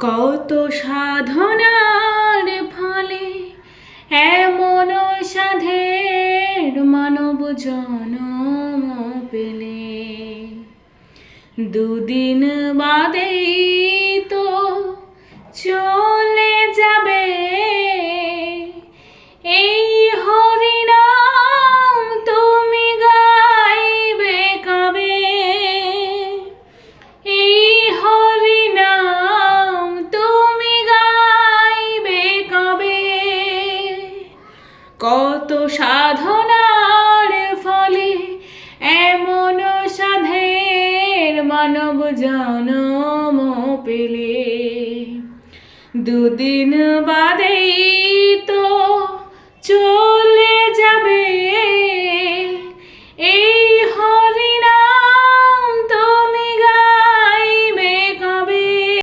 কত সাধনার ফলে এমন সাধের মানব জনম পেলে, দুদিন বাদেই তো চলে যাবে এই হরিনাম, তুমি গাইবে কবে? এই হরিনাম তুমি গাইবে কবে? কত সাধনার ফলে এমন সাধের মানব জনম পেলে, দুদিন বাদেই তো চলে